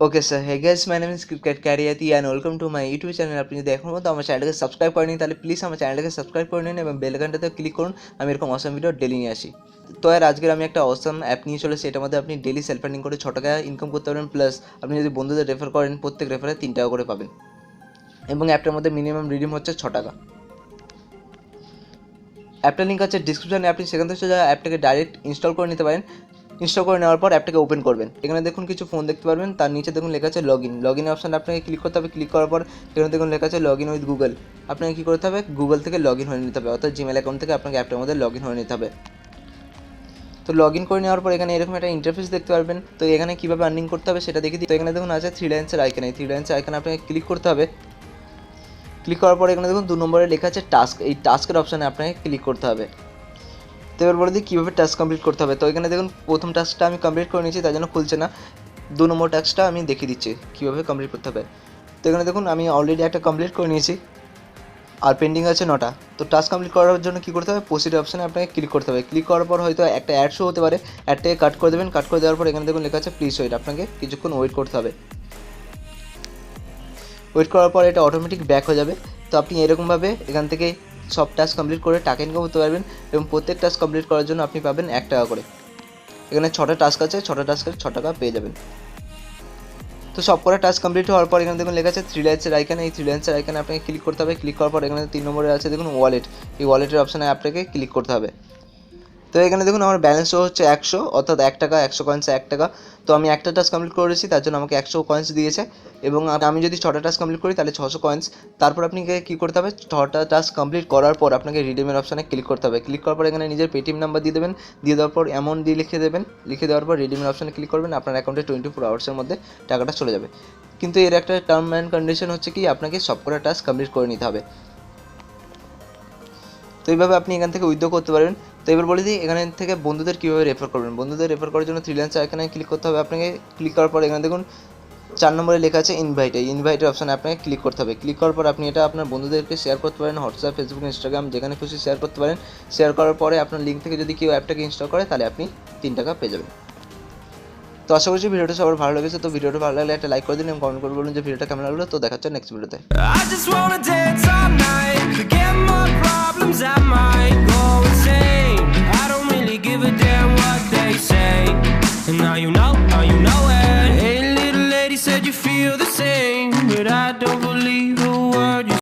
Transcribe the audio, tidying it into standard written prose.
Okay sir, hey guys, my name is cricket ক্যারিয়াতি and welcome to my YouTube channel. আপনি যদি এখন মতো আমার চ্যানেলকে সাবস্ক্রাইব করেনি তাহলে প্লিজ আমার চ্যানেলকে সাবস্ক্রাইব করে নিন এবং বেল আইকনটাতে ক্লিক করুন। আমি এরকম অসম ভিডিও ডেলি নিয়ে আসি। তো আর আজকের আমি একটা অসম অ্যাপ নিয়ে চলেছি, এটার মধ্যে আপনি ডেলি সেলফ আর্নিং করে 6 টাকা ইনকাম করতে পারেন, প্লাস আপনি যদি বন্ধুদের রেফার করেন প্রত্যেক রেফারে 3 টাকা করে পাবেন এবং অ্যাপটার মধ্যে মিনিমাম রিডিম হচ্ছে 6 টাকা। অ্যাপটার লিঙ্ক আছে ডিসক্রিপশনে, আপনি সেখান থেকে অ্যাপটাকে ডাইরেক্ট ইনস্টল করে নিতে পারেন। ইনস্টল করে নেওয়ার পর অ্যাপটাকে ওপেন করবেন। এখানে দেখুন কিছু ফোন দেখতে পারবেন, তার নিচে দেখুন লেখা আছে লগ ইন অপশানে আপনাকে ক্লিক করতে হবে। ক্লিক করার পর এখানে দেখুন লেখা আছে লগ ইন উইথ গুগল। আপনাকে কী করতে হবে, গুগল থেকে লগ ইন হয়ে নিতে হবে, অর্থাৎ জিমেল অ্যাকাউন্ট থেকে আপনাকে অ্যাপটার মধ্যে লগ ইন হয়ে নিতে হবে। তো লগ ইন করে নেওয়ার পর এখানে এরকম একটা ইন্টারফেস দেখতে পারবেন। তো এখানে কীভাবে আর্নিং করতে হবে সেটা দেখে দিই। তো এখানে দেখুন আছে 3 লাইন্সের আইকন, এই 3 লাইন্সের আইকনে আপনাকে ক্লিক করতে হবে। ক্লিক করার পর এখানে দেখুন 2 নম্বরে লেখা আছে টাস্ক, এই টাস্কের অপশানে আপনাকে ক্লিক করতে হবে। তো এবার বলে দিই কীভাবে টাস্ক কমপ্লিট করতে হবে। তো এখানে দেখুন প্রথম টাস্কটা আমি কমপ্লিট করে নিয়েছি, তার জন্য খুলছে না। 2 নম্বর টাস্কটা আমি দেখিয়ে দিচ্ছি কীভাবে কমপ্লিট করতে হবে। তো এখানে দেখুন আমি অলরেডি একটা কমপ্লিট করে নিয়েছি আর পেন্ডিং আছে 9টা। তো টাস্ক কমপ্লিট করার জন্য কী করতে হবে, প্রসিড অপশানে আপনাকে ক্লিক করতে হবে। ক্লিক করার পর হয়তো একটা অ্যাড শো হতে পারে, অ্যাডটাকে কাট করে দেবেন। কাট করে দেওয়ার পর এখানে দেখুন লেখা আছে প্লিজ ওয়েট, আপনাকে কিছুক্ষণ ওয়েট করতে হবে। ওয়েট করার পর এটা অটোমেটিক ব্যাক হয়ে যাবে। তো আপনি এরকমভাবে এখান থেকে সব টাস্ক কমপ্লিট করে টাকা ইনকাম করতে পারবেন এবং প্রত্যেক টাস্ক কমপ্লিট করার জন্য আপনি পাবেন 1 টাকা করে। এখানে 6টা টাস্ক আছে, 6টা টাস্কের 6 টাকা পেয়ে যাবেন। তো সব কটা টাস্ক কমপ্লিট হওয়ার পর এখানে দেখুন লেখা আছে 3 লাইন্সের আইকনে, এই 3 লাইন্সের আইকনে আপনাকে ক্লিক করতে হবে। ক্লিক করার পর এখানে 3 নম্বরে আছে দেখুন ওয়ালেট, এই ওয়ালেটের অপশানে আপনাকে ক্লিক করতে হবে। তো এখানে দেখুন আমার ব্যালেন্স হচ্ছে 100, অর্থাৎ 1 টাকা, 100 কয়েন্সে 1 টাকা। তো আমি একটা টাস্ক কমপ্লিট করেছি, তার জন্য আমাকে 100 কয়েন্স দিয়েছে এবং আমি যদি 6টা টাস্ক কমপ্লিট করি তাহলে 600 কয়েন্স। তারপর আপনাকে কী করতে হবে, 6টা টাস্ক কমপ্লিট করার পর আপনাকে রিডিমের অপশানে ক্লিক করতে হবে। ক্লিক করার পর এখানে নিজের পেটিএম নাম্বার দিয়ে দেবেন, দিয়ে দেওয়ার পর অ্যামাউন্ট দিয়ে লিখে দেবেন। লিখে দেওয়ার পর রিডিমের অপশানে ক্লিক করবেন, আপনার অ্যাকাউন্টে 24 আওয়ার্সের মধ্যে টাকাটা চলে যাবে। কিন্তু এর একটা টার্ম অ্যান্ড কন্ডিশন হচ্ছে কি, আপনাকে সবকটা টাস্ক কমপ্লিট করে নিতে হবে। তো এইভাবে আপনি এখান থেকে উইথড্র করতে পারবেন। তো এবার বলে দিই এখানে থেকে বন্ধুদের কীভাবে রেফার করবেন। বন্ধুদের রেফার করার জন্য 3 লাইন্সের এখানে ক্লিক করতে হবে আপনাকে। ক্লিক করার পর এখানে দেখুন 4 নম্বরে লেখা আছে ইনভাইট, এই ইনভাইটের অপশানে আপনাকে ক্লিক করতে হবে। ক্লিক করার পর আপনি এটা আপনার বন্ধুদেরকে শেয়ার করতে পারেন, হোয়াটসঅ্যাপ, ফেসবুক, ইনস্টাগ্রাম, যেখানে খুশি শেয়ার করতে পারেন। শেয়ার করার পরে আপনার লিঙ্ক থেকে যদি কেউ অ্যাপটাকে ইনস্টল করে তাহলে আপনি 3 টাকা পেয়ে যাবেন। তো আশা করছি ভিডিওটা সবার ভালো লেগেছে। তো ভিডিওটা ভালো লাগলে একটা লাইক করে দিন এবং কমেন্ট করে বলুন যে ভিডিওটা কেমন লাগলো। তো দেখা হচ্ছে নেক্সট ভিডিওতে।